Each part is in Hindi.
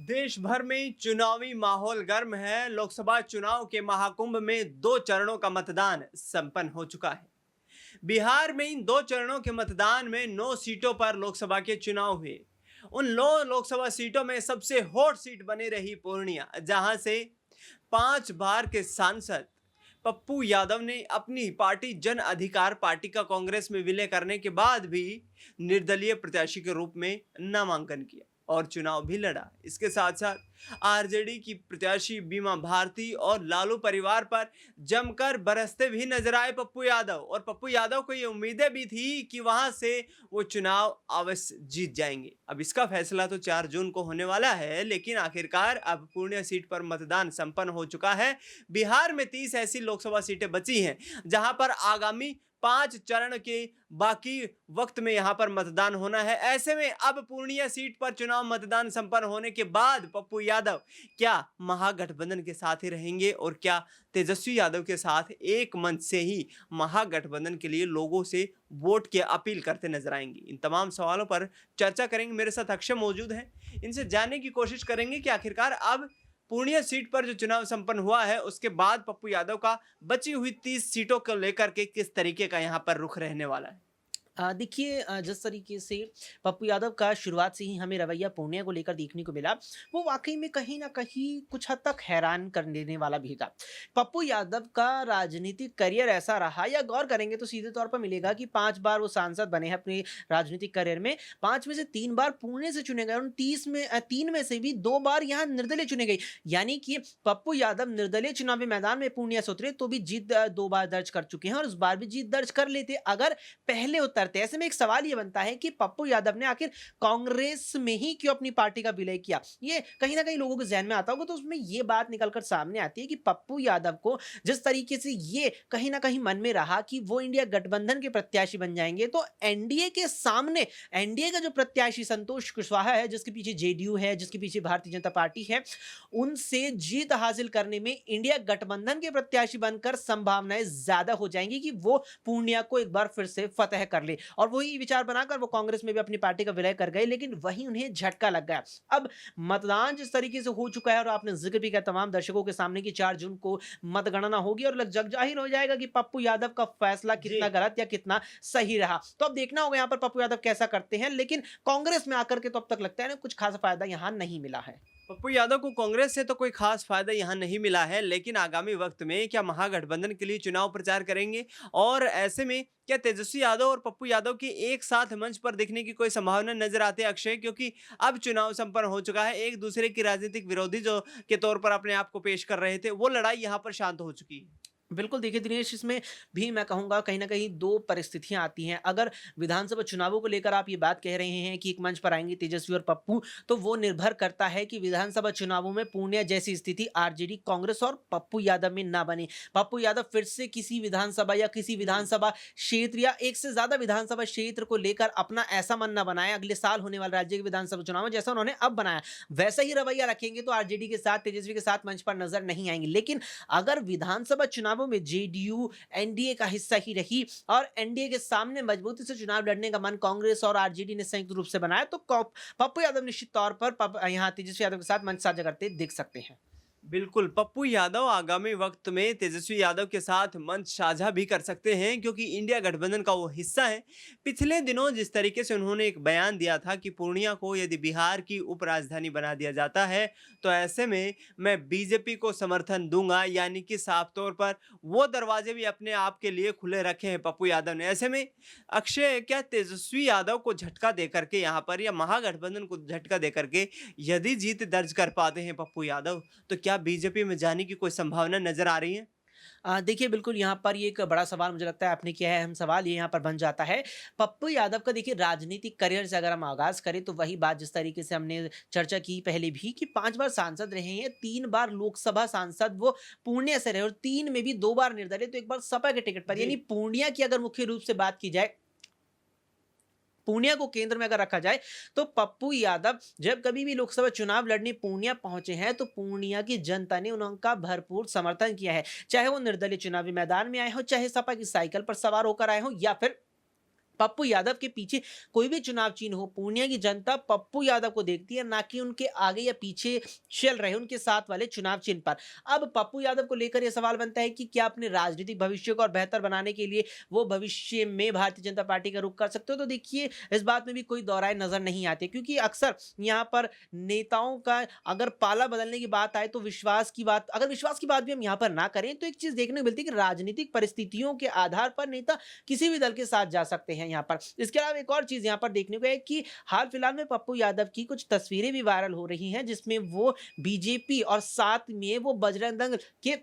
देश भर में चुनावी माहौल गर्म है। लोकसभा चुनाव के महाकुंभ में 2 चरणों का मतदान संपन्न हो चुका है। बिहार में इन 2 चरणों के मतदान में 9 सीटों पर लोकसभा के चुनाव हुए। उन 9 लोकसभा सीटों में सबसे हॉट सीट बनी रही पूर्णिया, जहां से 5 बार के सांसद पप्पू यादव ने अपनी पार्टी जन अधिकार पार्टी का कांग्रेस में विलय करने के बाद भी निर्दलीय प्रत्याशी के रूप में नामांकन किया और चुनाव भी लड़ा। इसके साथ साथ आरजेडी की प्रत्याशी बीमा भारती और लालू परिवार पर जमकर बरसते भी नजर आए पप्पू यादव, और पप्पू यादव को ये उम्मीदें भी थी कि वहां से वो चुनाव अवश्य जीत जाएंगे। अब इसका फैसला तो 4 जून को होने वाला है, लेकिन आखिरकार अब पूर्णिया सीट पर मतदान संपन्न हो चुका है। बिहार में 30 ऐसी लोकसभा सीटें बची हैं जहां पर आगामी 5 चरण के बाकी वक्त में यहां पर मतदान होना है। ऐसे में अब पूर्णिया सीट पर चुनाव मतदान संपन्न होने के बाद पप्पू यादव क्या महागठबंधन के साथ ही रहेंगे और क्या तेजस्वी यादव के साथ एक मंच से ही महागठबंधन के लिए लोगों से वोट की अपील करते नजर आएंगे? इन तमाम सवालों पर चर्चा करेंगे। मेरे साथ अक्षय मौजूद हैं, इनसे जानने की कोशिश करेंगे कि आखिरकार अब पूर्णिया सीट पर जो चुनाव संपन्न हुआ है उसके बाद पप्पू यादव का बची हुई 30 सीटों को लेकर के किस तरीके का यहाँ पर रुख रहने वाला है। देखिए, जिस तरीके से पप्पू यादव का शुरुआत से ही हमें रवैया पूर्णिया को लेकर देखने को मिला, वो वाकई में कहीं न कहीं कुछ हद तक हैरान कर देने वाला भी था। पप्पू यादव का राजनीतिक करियर ऐसा रहा, या गौर करेंगे तो सीधे तौर पर मिलेगा कि 5 बार वो सांसद बने हैं अपने राजनीतिक करियर में। 5 में से 3 बार पुणे से चुने गए और 3 में से भी 2 बार यहाँ निर्दलीय चुने गए। यानी कि पप्पू यादव निर्दलीय चुनावी मैदान में पूर्णिया से उतरे तो भी जीत 2 बार दर्ज कर चुके हैं और इस बार भी जीत दर्ज कर लेते अगर पहले उतरते। ऐसे में एक सवाल ये बनता है कि पप्पू यादव ने आखिर कांग्रेस में ही क्यों अपनी पार्टी का विलय किया? ये कहीं ना कहीं लोगों के जहन में आता होगा, तो उसमें ये बात निकलकर सामने आती है कि पप्पू यादव को जिस तरीके से ये कहीं ना कहीं मन में रहा कि वो इंडिया गठबंधन के प्रत्याशी बन जाएंगे, तो एनडीए के सामने एनडीए का जो प्रत्याशी संतोष कुशवाहा है, जिसके पीछे जेडीयू है, जिसके पीछे भारतीय जनता पार्टी है, उनसे जीत हासिल करने में इंडिया गठबंधन के प्रत्याशी बनकर संभावनाएं ज्यादा हो जाएंगी कि वो पूर्णिया को एक बार फिर से फतह कर ले। और वही विचार बनाकर वो कांग्रेस में भी अपनी पार्टी का विलय कर गए, लेकिन वही उन्हें झटका लग गया। अब मतदान जिस तरीके से हो चुका है और आपने जिक्र भी किया तमाम दर्शकों के सामने कि 4 जून को मतगणना होगी और जग जाहिर हो जाएगा कि पप्पू यादव का फैसला कितना गलत या कितना सही रहा। तो अब देखना होगा यहाँ पर पप्पू यादव कैसा करते हैं, लेकिन कांग्रेस में आकर के तो अब तक लगता है ना कुछ खासा फायदा यहाँ नहीं मिला है। पप्पू यादव को कांग्रेस से तो कोई खास फायदा यहां नहीं मिला है, लेकिन आगामी वक्त में क्या महागठबंधन के लिए चुनाव प्रचार करेंगे? और ऐसे में क्या तेजस्वी यादव और पप्पू यादव के एक साथ मंच पर दिखने की कोई संभावना नजर आती है अक्षय? क्योंकि अब चुनाव संपन्न हो चुका है, एक दूसरे की राजनीतिक विरोधी जो के तौर पर अपने आप को पेश कर रहे थे, वो लड़ाई यहाँ पर शांत हो चुकी है। बिल्कुल, देखिए दिनेश, इसमें भी मैं कहूँगा कहीं न कहीं 2 परिस्थितियाँ आती हैं। अगर विधानसभा चुनावों को लेकर आप ये बात कह रहे हैं कि एक मंच पर आएँगे तेजस्वी और पप्पू, तो वो निर्भर करता है कि विधानसभा चुनावों में पूर्णिया जैसी स्थिति आरजेडी, कांग्रेस और पप्पू यादव में ना बने। पप्पू यादव फिर से किसी विधानसभा या किसी विधानसभा क्षेत्र या एक से ज़्यादा विधानसभा क्षेत्र को लेकर अपना ऐसा मन ना बनाएँ अगले साल होने वाले राज्य के विधानसभा चुनाव में, जैसा उन्होंने अब बनाया। वैसा ही रवैया रखेंगे तो आरजेडी के साथ, तेजस्वी के साथ मंच पर नज़र नहीं आएँगे। लेकिन अगर विधानसभा चुनावों में जेडीयू एनडीए का हिस्सा ही रही और एनडीए के सामने मजबूती से चुनाव लड़ने का मन कांग्रेस और आरजेडी ने संयुक्त रूप से बनाया, तो पप्पू यादव निश्चित तौर पर यहां तेजस्वी यादव के साथ मंच साझा करते दिख सकते हैं। बिल्कुल, पप्पू यादव आगामी वक्त में तेजस्वी यादव के साथ मंच साझा भी कर सकते हैं, क्योंकि इंडिया गठबंधन का वो हिस्सा है। पिछले दिनों जिस तरीके से उन्होंने एक बयान दिया था कि पूर्णिया को यदि बिहार की उपराजधानी बना दिया जाता है तो ऐसे में मैं बीजेपी को समर्थन दूंगा, यानी कि साफ तौर पर वो दरवाजे भी अपने आप के लिए खुले रखे हैं पप्पू यादव ने। ऐसे में अक्षय, क्या तेजस्वी यादव को झटका दे करके यहाँ पर या महागठबंधन को झटका दे करके यदि जीत दर्ज कर पाते हैं पप्पू यादव, तो क्या बीजेपी में जाने की कोई संभावना नजर आ रही है? देखिए, बिल्कुल यहाँ पर ये एक बड़ा सवाल मुझे लगता है आपने किया है, अहम सवाल ये यहाँ पर बन जाता है। पप्पू यादव का देखिए राजनीतिक करियर से अगर हम आगाज़ करें तो वही बात जिस तरीके से हमने चर्चा की पहले भी कि 5 बार सांसद रहे हैं, 3 बार लोकसभा सांसद वो पूर्णिया से रहे और 3 में भी 2 बार निर्दलीय, तो एक बार सपा के टिकट पर। यानी पूर्णिया की अगर मुख्य रूप से बात की जाए, पूर्णिया को केंद्र में अगर रखा जाए, तो पप्पू यादव जब कभी भी लोकसभा चुनाव लड़ने पूर्णिया पहुंचे हैं तो पूर्णिया की जनता ने उनका भरपूर समर्थन किया है, चाहे वो निर्दलीय चुनावी मैदान में आए हो, चाहे सपा की साइकिल पर सवार होकर आए हो, या फिर पप्पू यादव के पीछे कोई भी चुनाव चिन्ह हो, पूर्णिया की जनता पप्पू यादव को देखती है, ना कि उनके आगे या पीछे चल रहे उनके साथ वाले चुनाव चिन्ह पर। अब पप्पू यादव को लेकर यह सवाल बनता है कि क्या अपने राजनीतिक भविष्य को और बेहतर बनाने के लिए वो भविष्य में भारतीय जनता पार्टी का रुख कर सकते हो? तो देखिए, इस बात में भी कोई दोहराए नजर नहीं आती, क्योंकि अक्सर यहाँ पर नेताओं का अगर पाला बदलने की बात आए तो विश्वास की बात भी हम यहाँ पर ना करें, तो एक चीज देखने को मिलती है कि राजनीतिक परिस्थितियों के आधार पर नेता किसी भी दल के साथ जा सकते हैं यहाँ पर। इसके अलावा एक और चीज यहाँ पर देखने को है कि हाल फिलहाल में पप्पू यादव की कुछ तस्वीरें भी वायरल हो रही हैं, जिसमें वो बीजेपी और साथ में वो बजरंग दल के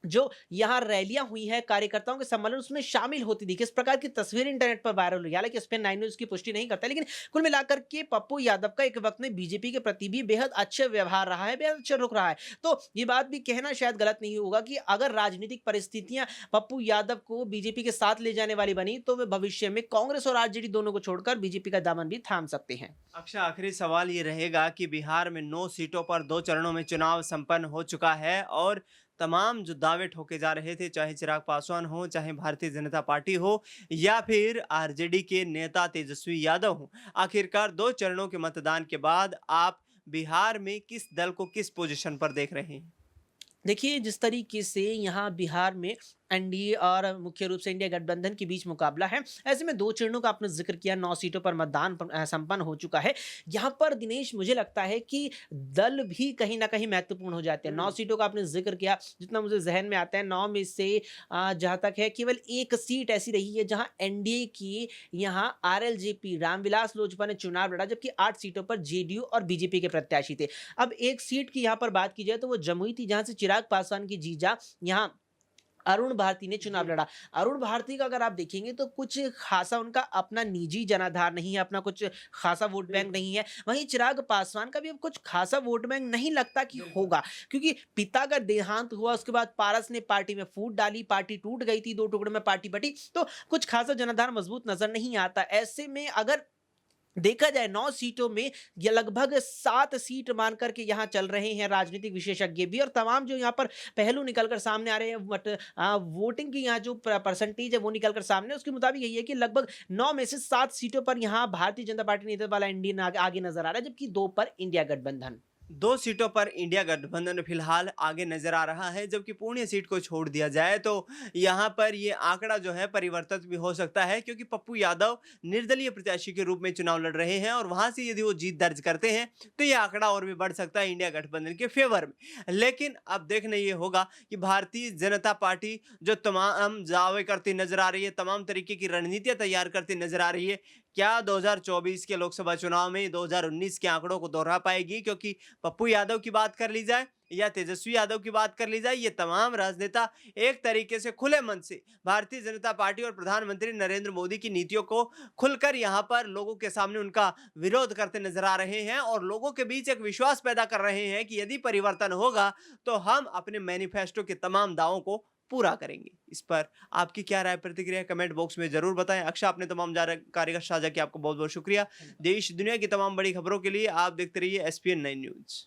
जो यहाँ रैलियां हुई है, कार्यकर्ताओं के सम्मेलन, उसमें शामिल होती दिखी। इस प्रकार की तस्वीर इंटरनेट पर वायरल हुई। हालांकि इस पे 9 न्यूज़ की पुष्टि नहीं करता, लेकिन कुल मिलाकर के पप्पू यादव का एक वक्त में बीजेपी के प्रति भी बेहद अच्छा व्यवहार रहा है, बेहद अच्छा रुख रहा है। तो ये बात भी कहना शायद गलत नहीं होगा कि अगर राजनीतिक परिस्थितियां पप्पू यादव को बीजेपी के साथ ले जाने वाली बनी, तो वे भविष्य में कांग्रेस और आरजेडी दोनों को छोड़कर बीजेपी का दामन भी थाम सकते हैं। अक्षय, आखिरी सवाल ये रहेगा कि बिहार में 9 सीटों पर 2 चरणों में चुनाव संपन्न हो चुका है और तमाम जो दावे ठोके जा रहे थे, चाहे चिराग पासवान हो, चाहे भारतीय जनता पार्टी हो या फिर आरजेडी के नेता तेजस्वी यादव हो, आखिरकार 2 चरणों के मतदान के बाद आप बिहार में किस दल को किस पोजीशन पर देख रहे हैं? देखिए, जिस तरीके से यहाँ बिहार में एनडीए और मुख्य रूप से इंडिया गठबंधन के बीच मुकाबला है, ऐसे में 2 चरणों का आपने ज़िक्र किया, 9 सीटों पर मतदान संपन्न हो चुका है। यहाँ पर दिनेश, मुझे लगता है कि दल भी कहीं न कहीं महत्वपूर्ण हो जाते हैं। 9 सीटों का आपने ज़िक्र किया, जितना मुझे ज़हन में आता है 9 में से जहाँ तक है केवल 1 सीट ऐसी रही है जहाँ एनडीए की यहाँ आरएलजेपी रामविलास लोजपा ने चुनाव लड़ा, जबकि 8 सीटों पर जेडीयू और बीजेपी के प्रत्याशी थे। अब 1 सीट की यहाँ पर बात की जाए तो वो जमुई थी, जहाँ से चिराग पासवान की जीजा यहाँ अरुण भारती ने चुनाव लड़ा। अरुण भारती का अगर आप देखेंगे तो कुछ खासा उनका अपना निजी जनाधार नहीं है, अपना कुछ खासा वोट बैंक नहीं है। वहीं चिराग पासवान का भी अब कुछ खासा वोट बैंक नहीं लगता कि होगा, क्योंकि पिता का देहांत हुआ, उसके बाद पारस ने पार्टी में फूट डाली, पार्टी टूट गई थी, 2 टुकड़ों में पार्टी बटी, तो कुछ खासा जनाधार मजबूत नजर नहीं आता। ऐसे में अगर देखा जाए 9 सीटों में ये लगभग 7 सीट मान करके यहाँ चल रहे हैं राजनीतिक विशेषज्ञ भी, और तमाम जो यहाँ पर पहलू निकलकर सामने आ रहे हैं, बट वोटिंग की यहाँ जो परसेंटेज है वो निकलकर सामने, उसके मुताबिक यही है कि लगभग 9 में से 7 सीटों पर यहाँ भारतीय जनता पार्टी नेतृत्व वाला इंडियन आगे नजर आ रहा है, जबकि 2 पर इंडिया गठबंधन। 2 सीटों पर इंडिया गठबंधन फिलहाल आगे नजर आ रहा है, जबकि पूर्णिया सीट को छोड़ दिया जाए तो यहाँ पर ये आंकड़ा जो है परिवर्तित भी हो सकता है, क्योंकि पप्पू यादव निर्दलीय प्रत्याशी के रूप में चुनाव लड़ रहे हैं और वहां से यदि वो जीत दर्ज करते हैं तो ये आंकड़ा और भी बढ़ सकता है इंडिया गठबंधन के फेवर में। लेकिन अब देखना ये होगा कि भारतीय जनता पार्टी जो तमाम दावे करती नजर आ रही है, तमाम तरीके की रणनीतियां तैयार करती नजर आ रही है, क्या 2024 के लोकसभा चुनाव में 2019 के आंकड़ों को दोहरा पाएगी? क्योंकि पप्पू यादव की बात कर ली जाए या तेजस्वी यादव की बात कर ली जाए, ये तमाम राजनेता एक तरीके से खुले मन से भारतीय जनता पार्टी और प्रधानमंत्री नरेंद्र मोदी की नीतियों को खुलकर यहाँ पर लोगों के सामने उनका विरोध करते नजर आ रहे हैं और लोगों के बीच एक विश्वास पैदा कर रहे हैं कि यदि परिवर्तन होगा तो हम अपने मैनिफेस्टो के तमाम दावों को पूरा करेंगे। इस पर आपकी क्या राय प्रतिक्रिया कमेंट बॉक्स में जरूर बताएं। अक्षय, आपने तमाम जानकारी का साझा किया, आपको बहुत बहुत शुक्रिया। देश दुनिया की तमाम बड़ी खबरों के लिए आप देखते रहिए SPN 9 न्यूज।